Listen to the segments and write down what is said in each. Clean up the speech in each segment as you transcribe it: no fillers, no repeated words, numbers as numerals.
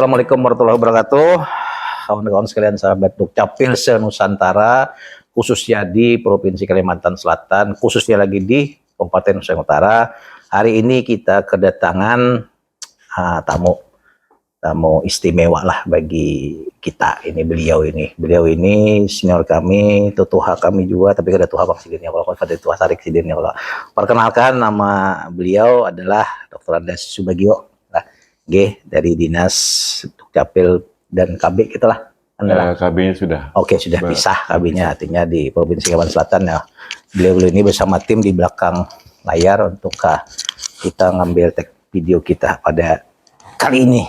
Assalamualaikum warahmatullahi wabarakatuh. Kawan-kawan sekalian, sahabat Dukcapil se-Nusantara, khususnya di Provinsi Kalimantan Selatan, khususnya lagi di Kabupaten Nusa Utara. Hari ini kita kedatangan tamu istimewa lah bagi kita. Beliau ini senior kami, tutuha kami juga, tapi kada tuha bang sidirnya kalau kada tuha tarik sidirnya kalau. Perkenalkan, nama beliau adalah Dr. Andes Subagio. Dari Dinas Dukcapil dan KB kita lah. KB-nya sudah. Oke, sudah pisah KB-nya, artinya di Provinsi Kalimantan Selatan ya. Beliau ini bersama tim di belakang layar untuk kita ngambil tag video kita pada kali ini.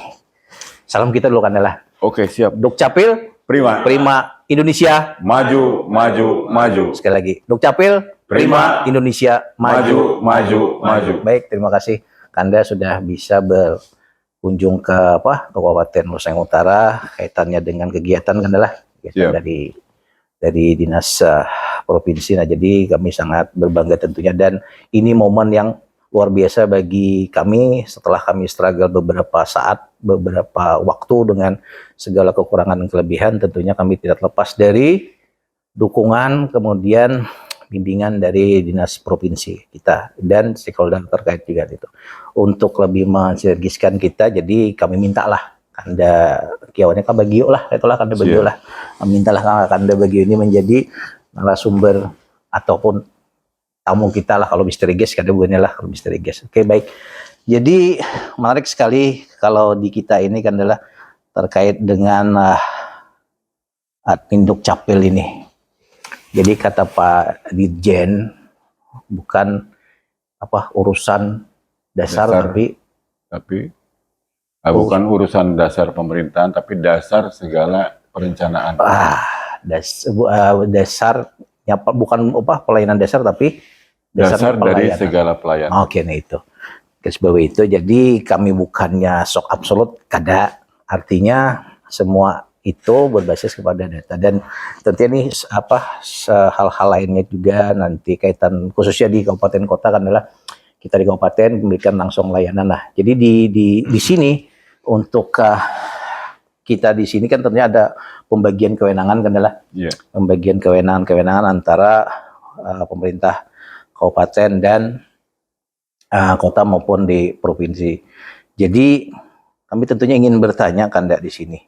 Salam kita dulu Kandela. Oke, siap. Dukcapil prima Indonesia maju maju maju. Sekali lagi, Dukcapil prima Indonesia maju maju maju. Baik, terima kasih Kanda sudah bisa berkunjung ke Kabupaten Nusa Utara kaitannya dengan kegiatan Kanda dari dinas provinsi. Nah, jadi kami sangat berbangga tentunya, dan ini momen yang luar biasa bagi kami setelah kami struggle beberapa waktu dengan segala kekurangan dan kelebihan. Tentunya kami tidak lepas dari dukungan kemudian bimbingan dari dinas provinsi kita dan stakeholder terkait juga itu untuk lebih mensinergiskan kita. Jadi kami mintalah Kanda kiawannya Kabagio lah, itulah Kanda Bagio lah, mintalah Kanda Bagio ini menjadi narasumber ataupun tamu kita lah kalau misteri guest, Kanda bukannya lah kalau misteri guest. Oke, baik. Jadi menarik sekali kalau di kita ini kan adalah terkait dengan admin Dukcapil ini. Jadi kata Pak Dirjen, bukan urusan dasar. tapi bukan urusan dasar pemerintahan, tapi dasar segala perencanaan. Dasarnya bukan pelayanan dasar, tapi dasar dari segala pelayanan. Oke, nah itu. Sebab itu, jadi kami bukannya sok absolut, kada. Artinya semua itu berbasis kepada data, dan tentunya ini hal-hal lainnya juga nanti kaitan khususnya di kabupaten kota kan adalah kita di kabupaten memberikan langsung layanan lah. Jadi di sini untuk kita di sini kan tentunya ada pembagian kewenangan kan adalah pembagian kewenangan antara pemerintah kabupaten dan kota maupun di provinsi. Jadi kami tentunya ingin bertanya Kanda di sini.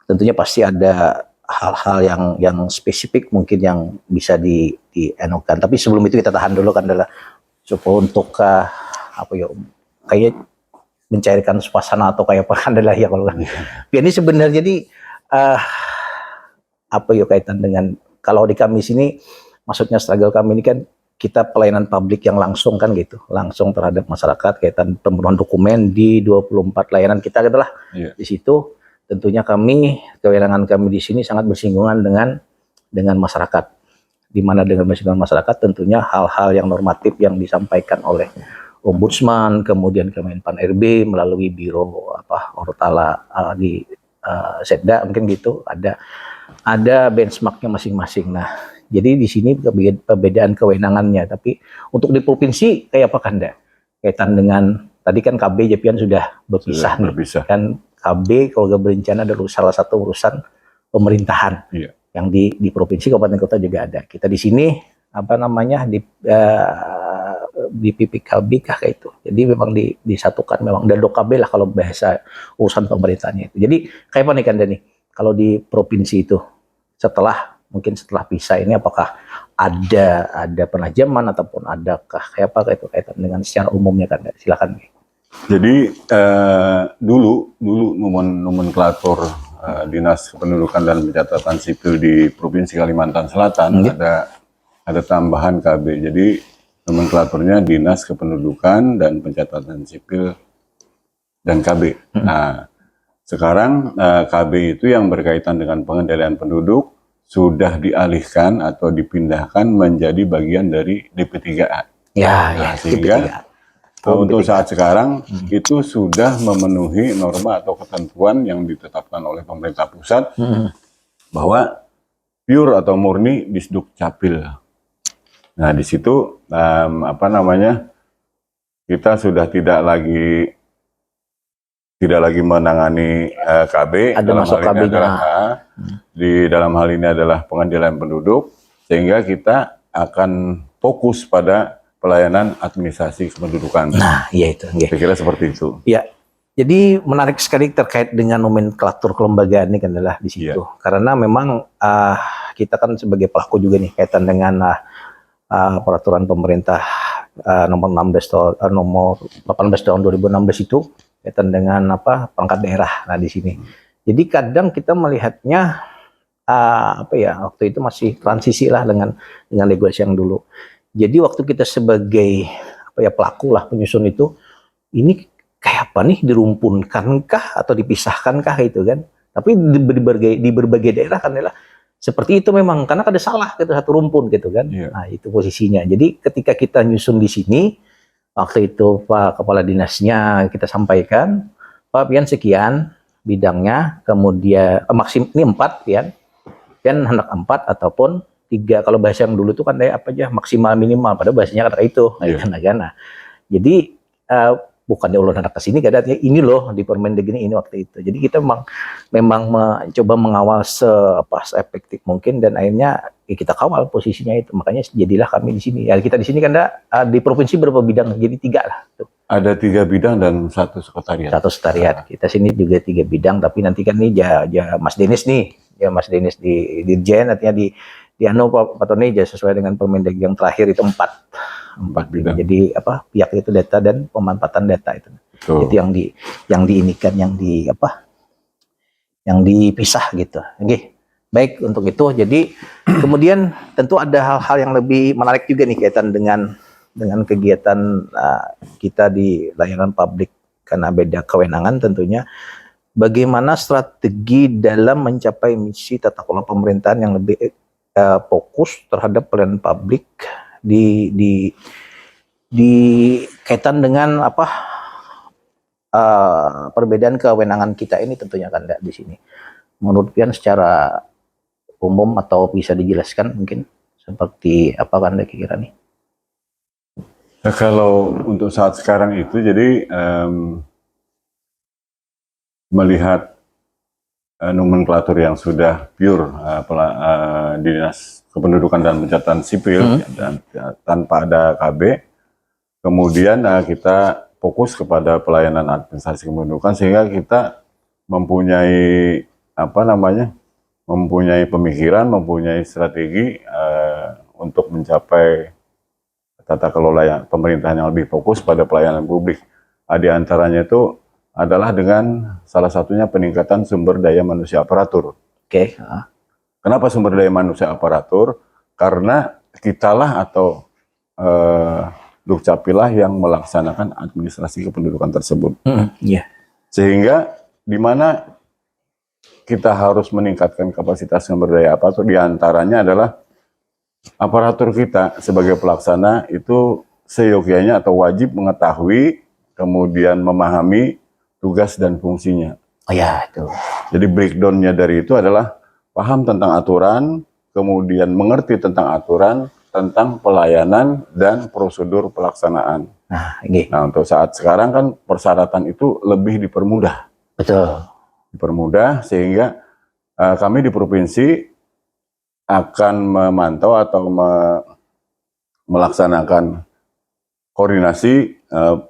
Tentunya pasti ada hal-hal yang spesifik mungkin yang bisa dienukan. Tapi sebelum itu kita tahan dulu Kanda supaya untuk kayak mencairkan suasana atau kayak apa Kanda ya kalau kan. Ini sebenarnya jadi kaitan dengan kalau di kami sini, maksudnya struggle kami ini kan kita pelayanan publik yang langsung kan gitu, langsung terhadap masyarakat kaitan pemenuhan dokumen di 24 layanan kita adalah di situ. Tentunya kewenangan kami di sini sangat bersinggungan dengan masyarakat, di mana dengan bersinggungan masyarakat tentunya hal-hal yang normatif yang disampaikan oleh Ombudsman, kemudian Kemenpan RB melalui Biro Ortala di Setda mungkin gitu, ada benchmarknya masing-masing. Nah, jadi di sini perbedaan kewenangannya, tapi untuk di provinsi kayak apa Kanda? Kaitan dengan tadi kan KB Jepian sudah berpisah nih. Kan KB kalau berencana adalah salah satu urusan pemerintahan yang di provinsi, kabupaten kota juga ada. Kita di sini di PPKB kah kayak itu. Jadi memang disatukan, memang dan KB lah kalau bahasa urusan pemerintahannya itu. Jadi kayak apa nih Kanda nih kalau di provinsi itu setelah pisah ini, apakah ada penajaman ataupun adakah kayak apa itu kaitan dengan secara umumnya Kanda? Silakan. Jadi dulu nomenklatur Dinas Kependudukan dan Pencatatan Sipil di Provinsi Kalimantan Selatan ada tambahan KB. Jadi nomenklaturnya Dinas Kependudukan dan Pencatatan Sipil dan KB. Nah, sekarang KB itu yang berkaitan dengan pengendalian penduduk sudah dialihkan atau dipindahkan menjadi bagian dari DP3A. Sehingga untuk saat sekarang itu sudah memenuhi norma atau ketentuan yang ditetapkan oleh pemerintah pusat bahwa pure atau murni Disdukcapil. Nah, di situ kita sudah tidak lagi tidak lagi menangani KB, Ada dalam masuk hal ini KB-nya. adalah di dalam hal ini adalah pengadilan penduduk, sehingga kita akan fokus pada pelayanan administrasi kependudukan. Nah, iya itu. Nggih. Saya kira seperti itu. Ya, jadi menarik sekali terkait dengan nomenklatur kelembagaan ini kan adalah di situ. Karena memang kita kan sebagai pelaku juga nih kaitan dengan peraturan pemerintah nomor 18 tahun 2016 itu kaitan dengan perangkat daerah. Nah di sini. Jadi kadang kita melihatnya waktu itu masih transisi lah dengan regulasi yang dulu. Jadi waktu kita sebagai pelaku lah penyusun itu, ini kayak apa nih, dirumpunkankah atau dipisahkankah itu kan? Tapi di berbagai daerah kan adalah seperti itu memang, karena ada salah gitu satu rumpun gitu kan. Nah itu posisinya. Jadi ketika kita nyusun di sini, waktu itu Pak Kepala Dinasnya kita sampaikan, Pak Pian sekian bidangnya, kemudian ini 4 Pian hendak 4 ataupun 3, kalau bahasa yang dulu tuh kan maksimal minimal, pada bahasanya kata itu. Nah, jadi bukannya ulun hendak ke sini, artinya ini loh di Permendagri ini waktu itu. Jadi kita memang mencoba mengawal se-efektif mungkin, dan akhirnya kita kawal posisinya itu. Makanya jadilah kami di sini. Ya kita di sini kan di provinsi berapa bidang? Jadi 3 lah. Tuh. Ada 3 bidang dan 1 sekretariat. 1 sekretariat. Kita sini juga 3 bidang, tapi nanti kan nih Mas Denis nih, Mas Denis di Dirjen, artinya di Pak Tony sesuai dengan Permendagri yang terakhir itu 4 bidang. Jadi pihak itu data dan pemanfaatan data itu. Itu yang diinikan, yang dipisah gitu. Oke. Baik untuk itu. Jadi kemudian tentu ada hal-hal yang lebih menarik juga nih kaitan dengan kegiatan kita di layanan publik, karena beda kewenangan tentunya. Bagaimana strategi dalam mencapai misi tata kelola pemerintahan yang lebih fokus terhadap pelayanan publik di kaitan dengan perbedaan kewenangan kita ini tentunya kan di sini. Menurut Pian secara umum atau bisa dijelaskan mungkin seperti apa kan kira-kira nih? Nah, kalau untuk saat sekarang itu jadi melihat nomenklatur yang sudah pure Dinas Kependudukan dan Pencatatan Sipil dan tanpa ada KB, kemudian kita fokus kepada pelayanan administrasi kependudukan, sehingga kita mempunyai mempunyai pemikiran, mempunyai strategi untuk mencapai tata kelola pemerintahan yang lebih fokus pada pelayanan publik. Di antaranya itu adalah dengan salah satunya peningkatan sumber daya manusia aparatur. Oke. Kenapa sumber daya manusia aparatur? Karena kitalah atau Dukcapilah yang melaksanakan administrasi kependudukan tersebut. Sehingga di mana kita harus meningkatkan kapasitas sumber daya aparatur, di antaranya adalah aparatur kita sebagai pelaksana itu seyogyanya atau wajib mengetahui, kemudian memahami tugas dan fungsinya. Itu. Jadi breakdown-nya dari itu adalah paham tentang aturan, kemudian mengerti tentang aturan, tentang pelayanan dan prosedur pelaksanaan. Nah, untuk saat sekarang kan persyaratan itu lebih dipermudah. Betul. Dipermudah sehingga kami di provinsi akan memantau atau melaksanakan koordinasi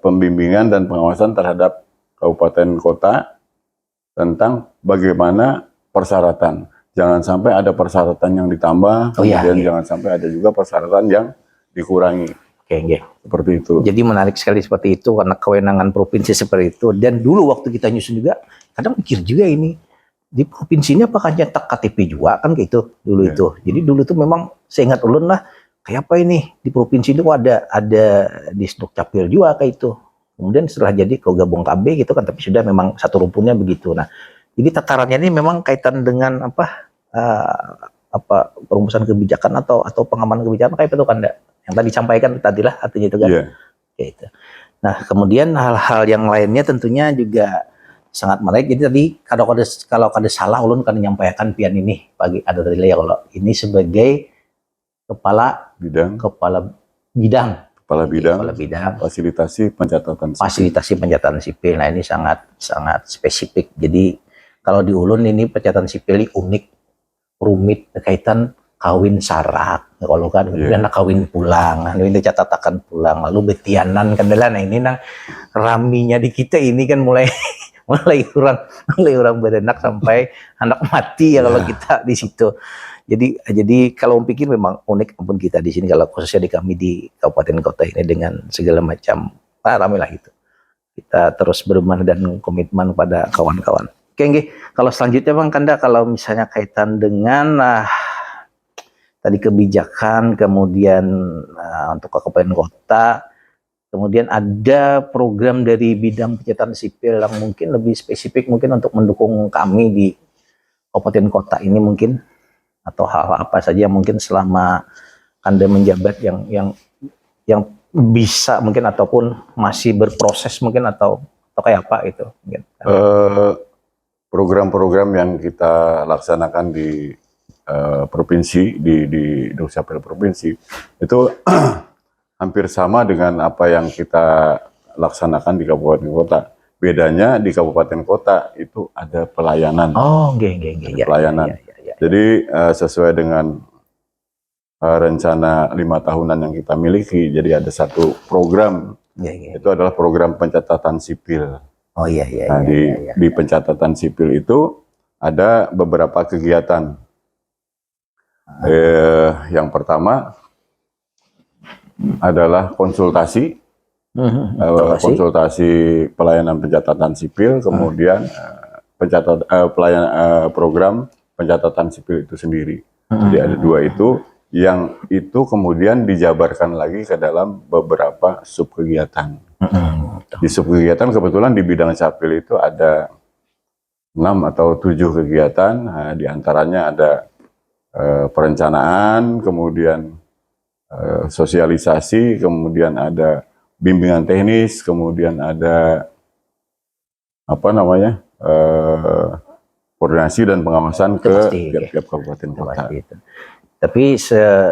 pembimbingan dan pengawasan terhadap kabupaten kota tentang bagaimana persyaratan. Jangan sampai ada persyaratan yang ditambah, kemudian jangan sampai ada juga persyaratan yang dikurangi. Seperti itu. Jadi menarik sekali seperti itu, karena kewenangan provinsi seperti itu. Dan dulu waktu kita nyusun juga, kadang mikir juga ini, di provinsi ini apakah nyetak KTP juga kan kayak itu dulu itu. Jadi dulu tuh memang seingat ulun lah, kayak apa ini di provinsi itu ada di Dukcapil juga kayak itu. Kemudian setelah jadi kau gabung KB gitu kan, tapi sudah memang satu rumpunnya begitu. Nah, jadi tatarannya ini memang kaitan dengan perumusan kebijakan atau pengamanan kebijakan kayak itu kan, yang tadi disampaikan tadilah artinya itu kan. Gitu. Nah, kemudian hal-hal yang lainnya tentunya juga sangat menarik. Jadi tadi kalau ada salah ulun kan menyampaikan Pian ini pagi ada tadi ya, kalau ini sebagai kepala bidang kepala bidang fasilitasi pencatatan sipil. Nah, ini sangat spesifik. Jadi kalau di Ulun ini pencatatan sipil ini unik, rumit, berkaitan kawin sarak, kalau kan kemudian kawin pulang, ini catatakan pulang, lalu betianan kan nah ini raminya di kita ini kan mulai orang berenak sampai anak mati ya kalau kita di situ. Jadi kalau pikir memang unik ampun kita di sini, kalau khususnya di kami di kabupaten kota ini dengan segala macam ramai lah itu. Kita terus berubah dan komitmen pada kawan-kawan. Oke, nggih. Kalau selanjutnya Bang Kanda, kalau misalnya kaitan dengan tadi kebijakan, kemudian untuk kabupaten kota, kemudian ada program dari bidang pencatatan sipil yang mungkin lebih spesifik mungkin untuk mendukung kami di kabupaten kota ini mungkin, atau hal-hal apa saja mungkin selama Anda menjabat yang bisa mungkin ataupun masih berproses mungkin atau kayak apa itu mungkin. Program-program yang kita laksanakan di provinsi di Dukcapil provinsi itu hampir sama dengan apa yang kita laksanakan di kabupaten kota. Bedanya di kabupaten kota itu ada pelayanan. Pelayanan. Jadi sesuai dengan rencana 5 tahunan yang kita miliki, jadi ada satu program, itu adalah program pencatatan sipil. Di pencatatan sipil itu ada beberapa kegiatan. Yang pertama adalah konsultasi pelayanan pencatatan sipil, kemudian program pencatatan sipil itu sendiri. Jadi ada 2 itu, yang itu kemudian dijabarkan lagi ke dalam beberapa sub kegiatan. Di sub kegiatan kebetulan di bidang capil itu ada 6 atau 7 kegiatan, di antaranya ada perencanaan, kemudian sosialisasi, kemudian ada bimbingan teknis, kemudian ada koordinasi dan pengawasan ke tiap-tiap kabupaten kota. Tapi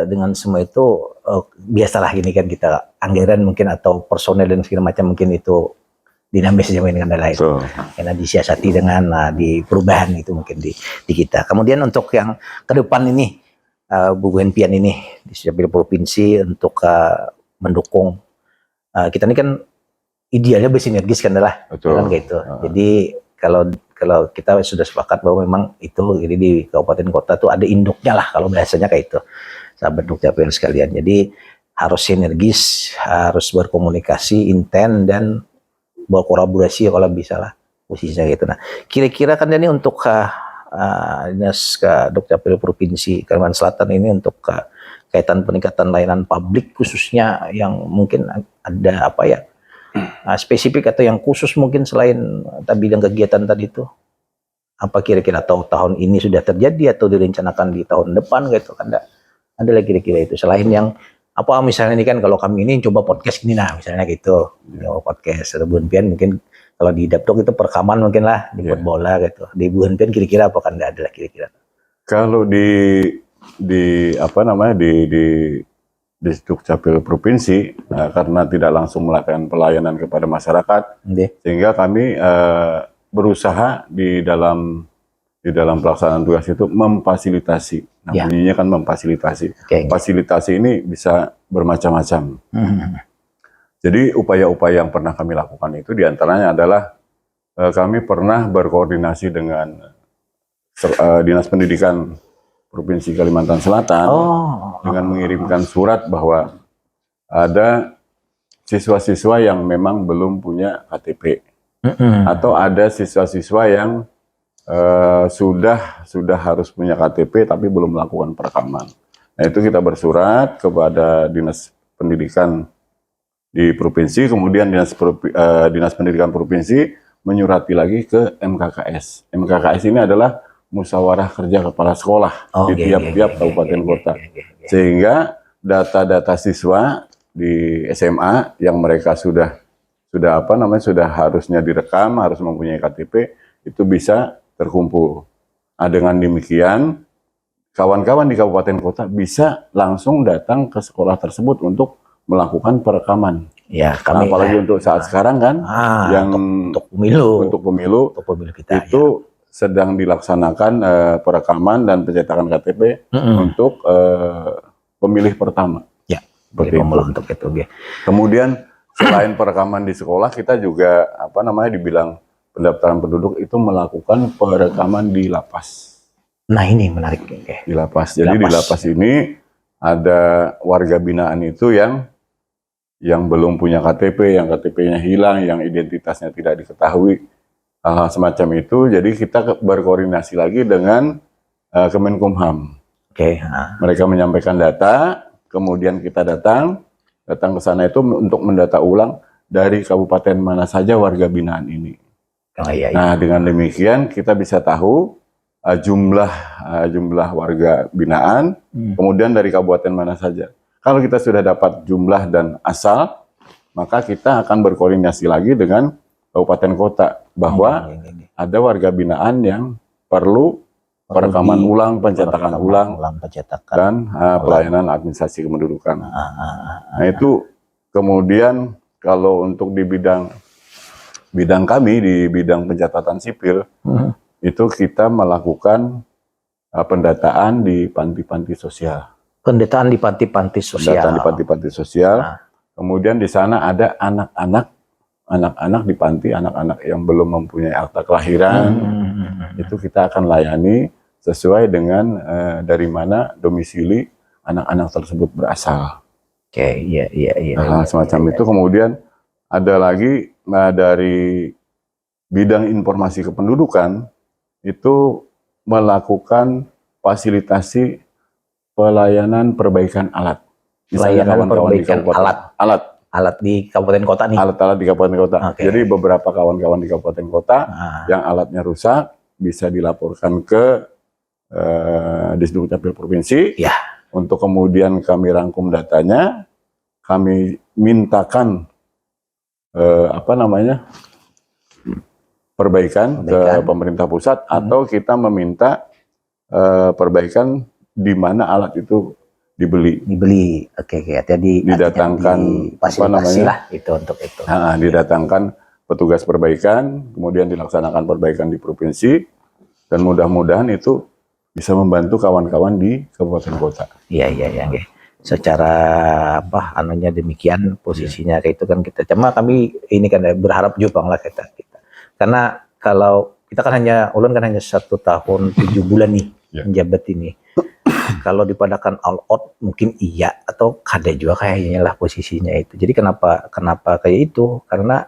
dengan semua itu biasalah ini kan kita anggaran mungkin atau personel dan segala macam mungkin itu dinamis saja dengan lain. Karena disiasati dengan di perubahan itu mungkin di kita. Kemudian untuk yang ke depan ini Bu Henpian ini di Dukcapil provinsi untuk mendukung kita ini kan idealnya bersinergis kan lah. Kan gitu. Jadi kalau kita sudah sepakat bahwa memang itu jadi di kabupaten kota tuh ada induknya lah kalau bahasanya kayak itu, sahabat Dukcapil sekalian. Jadi harus sinergis, harus berkomunikasi intens dan berkolaborasi kalau bisa lah posisinya gitu. Nah, kira-kira kan ini untuk dinas Dukcapil provinsi Kalimantan Selatan ini untuk kaitan peningkatan layanan publik khususnya yang mungkin ada apa ya? Spesifik atau yang khusus mungkin selain bidang kegiatan tadi itu, apa kira-kira tahun ini sudah terjadi atau direncanakan di tahun depan gitu kan? Ada lagi kira-kira itu selain yang apa misalnya ini kan kalau kami ini coba podcast ini misalnya gitu, podcast Bu Henpian mungkin kalau di Dapdok itu perekaman mungkin lah dibuat bola gitu, di Bu Henpian kira-kira apa kan ada lah kira-kira? Kalau di Dukcapil provinsi karena tidak langsung melakukan pelayanan kepada masyarakat, sehingga kami berusaha di dalam pelaksanaan tugas itu memfasilitasi. Namanya kan memfasilitasi. Fasilitasi ini bisa bermacam-macam. Jadi upaya-upaya yang pernah kami lakukan itu diantaranya adalah kami pernah berkoordinasi dengan Dinas Pendidikan Provinsi Kalimantan Selatan dengan mengirimkan surat bahwa ada siswa-siswa yang memang belum punya KTP atau ada siswa-siswa yang sudah harus punya KTP tapi belum melakukan perekaman. Nah itu kita bersurat kepada Dinas Pendidikan di provinsi, kemudian Dinas Pendidikan Provinsi menyurati lagi ke MKKS. MKKS ini adalah musyawarah kerja kepala sekolah di tiap-tiap kabupaten kota, sehingga data-data siswa di SMA yang mereka sudah harusnya direkam, harus mempunyai KTP itu bisa terkumpul. Dengan demikian kawan-kawan di kabupaten kota bisa langsung datang ke sekolah tersebut untuk melakukan perekaman. Ya, Nah, kami apalagi untuk saat sekarang kan, yang untuk pemilu, untuk pemilu kita itu sedang dilaksanakan perekaman dan pencetakan KTP untuk pemilih pertama. Ya, Seperti itu. untuk itu. Ya. Kemudian selain perekaman di sekolah, kita juga dibilang pendaftaran penduduk itu melakukan perekaman di lapas. Nah, ini menarik. Okay. Di lapas. Jadi di lapas ini ada warga binaan itu yang belum punya KTP, yang KTP-nya hilang, yang identitasnya tidak diketahui, hal-hal semacam itu. Jadi kita berkoordinasi lagi dengan Kemenkumham. Oke. Mereka menyampaikan data, kemudian kita datang ke sana itu untuk mendata ulang dari kabupaten mana saja warga binaan ini. Oh, iya. Nah, dengan demikian kita bisa tahu jumlah warga binaan, kemudian dari kabupaten mana saja. Kalau kita sudah dapat jumlah dan asal, maka kita akan berkoordinasi lagi dengan kabupaten kota bahwa ada warga binaan yang perlu perekaman ulang, pencetakan ulang, dan pelayanan administrasi kependudukan. Nah, itu kemudian kalau untuk di bidang kami di bidang pencatatan sipil, itu kita melakukan pendataan di panti-panti sosial. Pendataan di panti-panti sosial. Pendataan di panti-panti sosial. Kemudian di sana ada anak-anak di panti, anak-anak yang belum mempunyai akta kelahiran. Itu kita akan layani sesuai dengan dari mana domisili anak-anak tersebut berasal. Oke, iya. Semacam itu. Kemudian ada lagi dari bidang informasi kependudukan itu melakukan fasilitasi pelayanan perbaikan alat. Pelayanan perbaikan alat di kabupaten kota nih. Alat-alat di kabupaten kota. Okay. Jadi beberapa kawan-kawan di kabupaten kota yang alatnya rusak bisa dilaporkan ke Disduk Capil Provinsi. Ya. Untuk kemudian kami rangkum datanya, kami mintakan perbaikan ke pemerintah pusat atau kita meminta perbaikan di mana alat itu dibeli. Oke. Jadi didatangkan itu untuk itu. Didatangkan petugas perbaikan, kemudian dilaksanakan perbaikan di provinsi, dan mudah-mudahan itu bisa membantu kawan-kawan di kabupaten kota. Iya. Secara demikian posisinya kayak itu kan kita. Cuma kami ini kan berharap juga lah kita. Karena kalau kita kan ulun kan hanya 1 tahun 7 bulan nih menjabat ini. Kalau dipadakan all out mungkin iya, atau kada juga kayaknya lah posisinya itu. Jadi kenapa kayak itu? Karena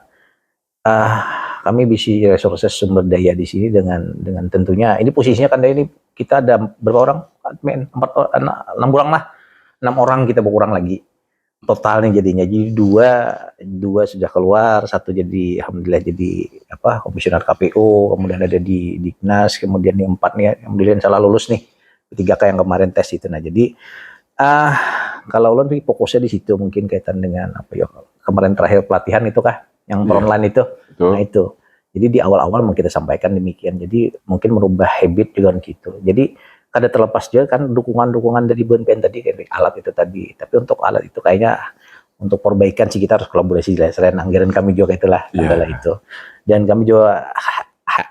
kami bisa resources sumber daya di sini dengan tentunya ini posisinya kan ini kita ada berapa orang? 6 orang lah. 6 orang kita berkurang lagi. Totalnya jadinya jadi dua sudah keluar, 1 jadi alhamdulillah jadi komisioner KPU, kemudian ada di Dignas, kemudian yang 4 nih alhamdulillah salah lulus nih. 3K yang kemarin tes itu. Nah, jadi kalau ulun fokusnya di situ mungkin kaitan dengan kemarin terakhir pelatihan itu yang online itu. Betul. Nah, itu. Jadi di awal-awal mau kita sampaikan demikian. Jadi mungkin merubah habit juga gitu. Jadi kada terlepas juga kan dukungan-dukungan dari BNPN tadi kayak alat itu tadi. Tapi untuk alat itu kayaknya untuk perbaikan sih kita harus kolaborasi selain anggaran kami juga itulah adalah itu. Dan kami juga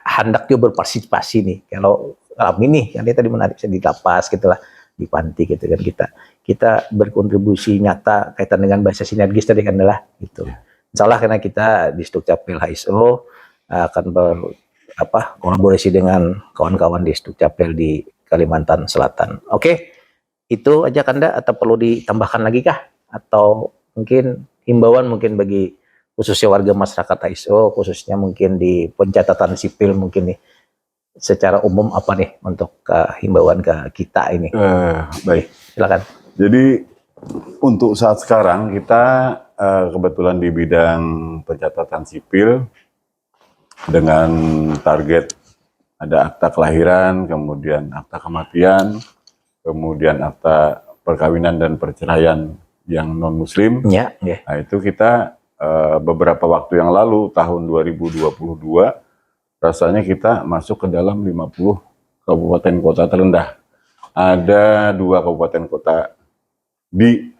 hendak juga berpartisipasi nih. Kalau kami nih yang dia tadi menarik di lapas gitulah, di panti gitu kan, kita berkontribusi nyata kaitan dengan bahasa sinergis tadi kan adalah gitu. Insyaallah karena kita di Sdukcapil HSO akan kolaborasi dengan kawan-kawan di Sdukcapil di Kalimantan Selatan. Oke. Itu aja Kanda, atau perlu ditambahkan lagi kah? Atau mungkin himbauan mungkin bagi khususnya warga masyarakat HSO, khususnya mungkin di pencatatan sipil mungkin nih, secara umum apa nih untuk himbauan ke kita ini? Baik. Silakan. Jadi untuk saat sekarang kita kebetulan di bidang pencatatan sipil dengan target ada akta kelahiran, kemudian akta kematian, kemudian akta perkawinan dan perceraian yang non-muslim. Ya. Nah, itu kita beberapa waktu yang lalu, tahun 2022, rasanya kita masuk ke dalam 50 kabupaten kota terendah. Ada 2 kabupaten kota di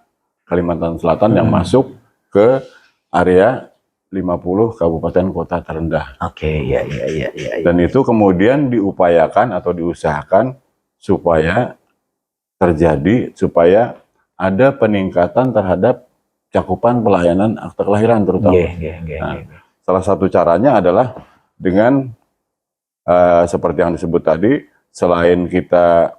Kalimantan Selatan yang masuk ke area 50 kabupaten kota terendah. Oke, ya. Dan itu kemudian diupayakan atau diusahakan supaya ada peningkatan terhadap cakupan pelayanan akta kelahiran terutama. Salah satu caranya adalah dengan seperti yang disebut tadi, selain kita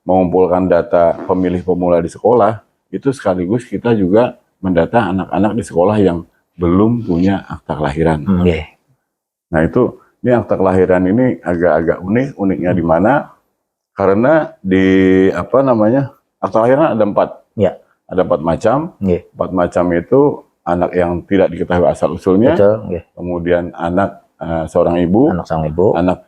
mengumpulkan data pemilih pemula di sekolah, itu sekaligus kita juga mendata anak-anak di sekolah yang belum punya akta kelahiran. Nah ini akta kelahiran ini agak-agak unik. Uniknya di mana? Karena di akta kelahiran ada 4. Ada 4 macam. 4 macam itu anak yang tidak diketahui asal usulnya. Kemudian anak seorang ibu, anak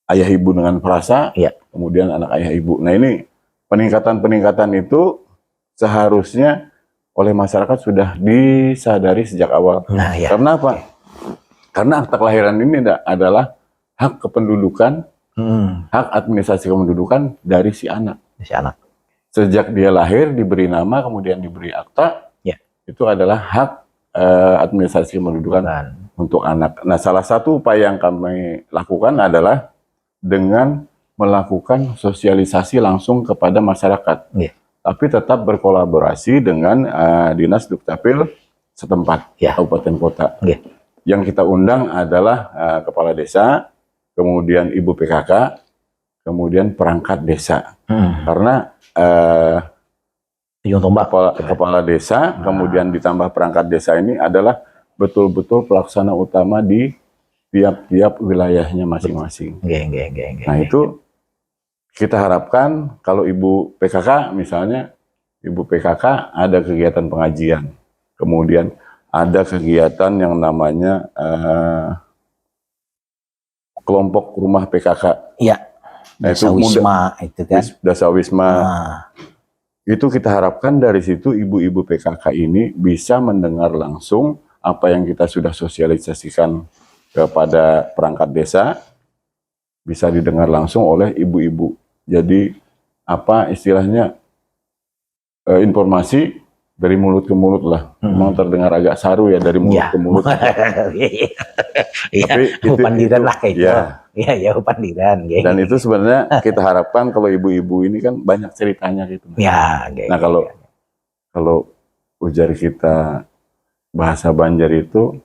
ayah ibu dengan perasa, kemudian anak ayah ibu. Nah ini peningkatan itu seharusnya oleh masyarakat sudah disadari sejak awal. Karena apa? Karena akta kelahiran ini adalah hak kependudukan, hak administrasi kependudukan dari si anak. Sejak dia lahir diberi nama, kemudian diberi akta, itu adalah hak administrasi kependudukan untuk anak. Nah, salah satu upaya yang kami lakukan adalah dengan melakukan sosialisasi langsung kepada masyarakat, tapi tetap berkolaborasi dengan Dinas Dukcapil setempat, kabupaten kota. Yang kita undang adalah kepala desa, kemudian ibu PKK, kemudian perangkat desa. Karena kepala desa, kemudian ditambah perangkat desa ini adalah betul-betul pelaksana utama di tiap-tiap wilayahnya masing-masing. Nah itu kita harapkan kalau ibu PKK misalnya, ibu PKK ada kegiatan pengajian, kemudian ada kegiatan yang namanya kelompok rumah PKK. Nah, Dasawisma. Itu kita harapkan dari situ ibu-ibu PKK ini bisa mendengar langsung apa yang kita sudah sosialisasikan kepada perangkat desa, bisa didengar langsung oleh ibu-ibu. Jadi apa istilahnya informasi dari mulut ke mulut lah. Memang terdengar agak saru ya dari mulut ke mulut. Tapi pandiran lah kayak itu. Pandiran. Dan itu sebenarnya kita harapkan kalau ibu-ibu ini kan banyak ceritanya gitu. Nah kalau ujar kita bahasa Banjar itu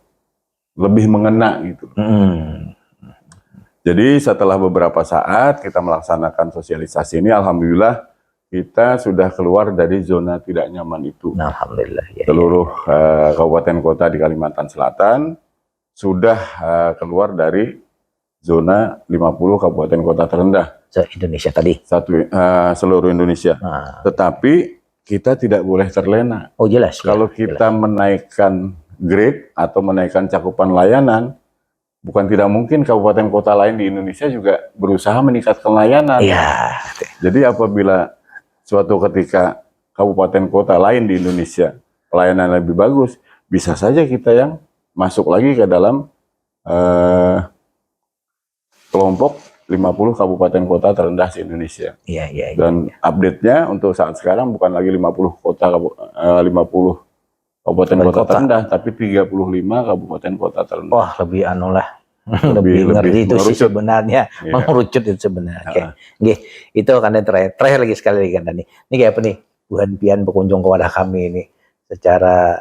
lebih mengena gitu. Jadi setelah beberapa saat kita melaksanakan sosialisasi ini, alhamdulillah kita sudah keluar dari zona tidak nyaman itu. Alhamdulillah. Seluruh kabupaten kota di Kalimantan Selatan sudah keluar dari zona 50 kabupaten kota terendah. Se-Indonesia tadi. Seluruh Indonesia. Tetapi kita tidak boleh terlena. Jelas. Kalau kita menaikkan grade atau menaikkan cakupan layanan, bukan tidak mungkin kabupaten kota lain di Indonesia juga berusaha meningkatkan layanan. Jadi apabila suatu ketika kabupaten kota lain di Indonesia pelayanan lebih bagus, bisa saja kita yang masuk lagi ke dalam kelompok 50 kabupaten kota terendah di Indonesia. Dan update-nya untuk saat sekarang bukan lagi 50 kabupaten kota terendah, tapi 35 kabupaten kota terendah. Wah, lebih lebih ngeri itu sih sebenarnya, mengerucut itu sebenarnya. Itu kan terakhir lagi sekali lagi kan ini kayak apa nih, Tuhan pian berkunjung kepada kami ini secara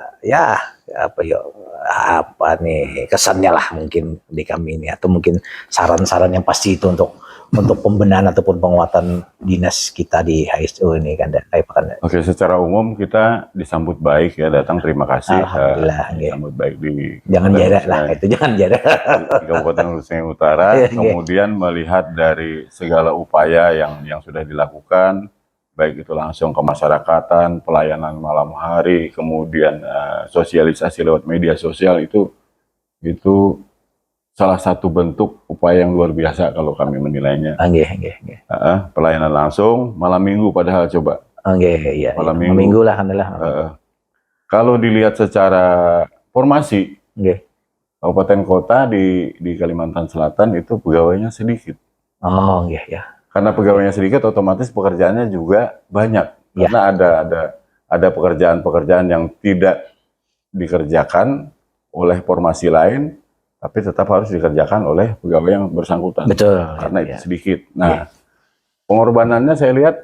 kesannya lah mungkin di kami ini, atau mungkin saran-saran yang pasti itu untuk pembenahan ataupun penguatan dinas kita di HSU ini kan. Oke, secara umum kita disambut baik ya, datang terima kasih. Alhamdulillah. Disambut baik di jangan jarak lah, itu jangan jarak. Di Kabupaten Luseng Utara, kemudian melihat dari segala upaya yang sudah dilakukan, baik itu langsung ke masyarakatan, pelayanan malam hari, kemudian sosialisasi lewat media sosial, itu salah satu bentuk upaya yang luar biasa kalau kami menilainya. Pelayanan langsung malam minggu padahal coba. Malam minggu lah alhamdulillah. Kalau dilihat secara formasi, kabupaten kota di Kalimantan Selatan itu pegawainya sedikit. Karena pegawainya sedikit, otomatis pekerjaannya juga banyak. Karena ada pekerjaan-pekerjaan yang tidak dikerjakan oleh formasi lain, tapi tetap harus dikerjakan oleh pegawai yang bersangkutan. Betul. Karena itu Ya. sedikit. Nah, pengorbanannya saya lihat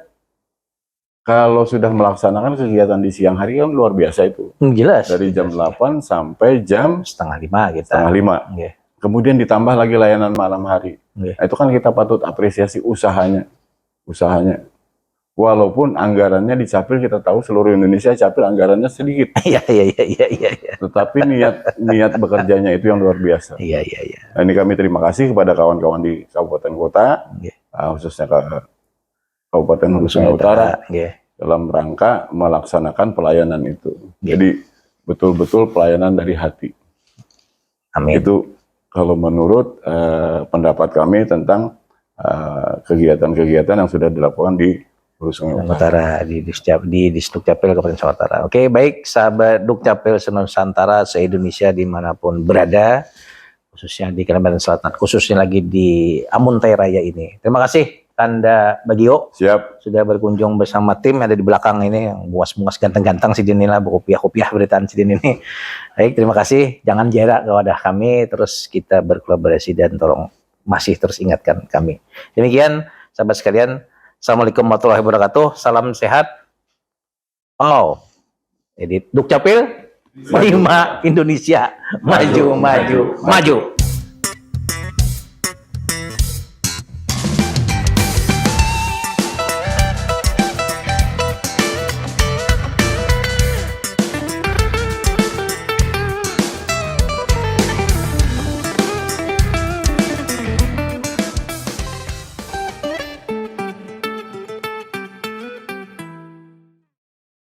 kalau sudah melaksanakan kegiatan di siang hari kan luar biasa itu. Jelas. Dari jam 8 sampai jam setengah 5 kita. setengah 5. Nggih. Kemudian ditambah lagi layanan malam hari. Nggih. Nah, itu kan kita patut apresiasi usahanya. Walaupun anggarannya di Capil kita tahu seluruh Indonesia Capil anggarannya sedikit. Iya. Tetapi niat bekerjanya itu yang luar biasa. Iya. Nah, ini kami terima kasih kepada kawan-kawan di kabupaten kota, Nggih. khususnya ke Kabupaten Hulu Sungai Utara, Nggih. dalam rangka melaksanakan pelayanan itu. Nggih. Jadi betul-betul pelayanan dari hati. Amin. Itu kalau menurut pendapat kami tentang kegiatan-kegiatan yang sudah dilakukan di Hulu Sungai Utara. Utara di Dukcapil Kabupaten Sumatera Utara. Oke, baik sahabat Dukcapil Nusantara se-Indonesia dimanapun berada, khususnya di Kalimantan Selatan, khususnya lagi di Amuntai Raya ini. Terima kasih Kanda Bagio Siap. sudah berkunjung bersama tim yang ada di belakang ini, yang buas-buas ganteng-ganteng si Din lah, kopiah-kopiah beritaan si Din ini. Baik, terima kasih. Jangan jarak ke wadah kami, terus kita berkolaborasi dan tolong masih terus ingatkan kami. Demikian sahabat sekalian. Assalamualaikum warahmatullahi wabarakatuh. Salam sehat. Oh, edit Dukcapil, Prima Indonesia, maju.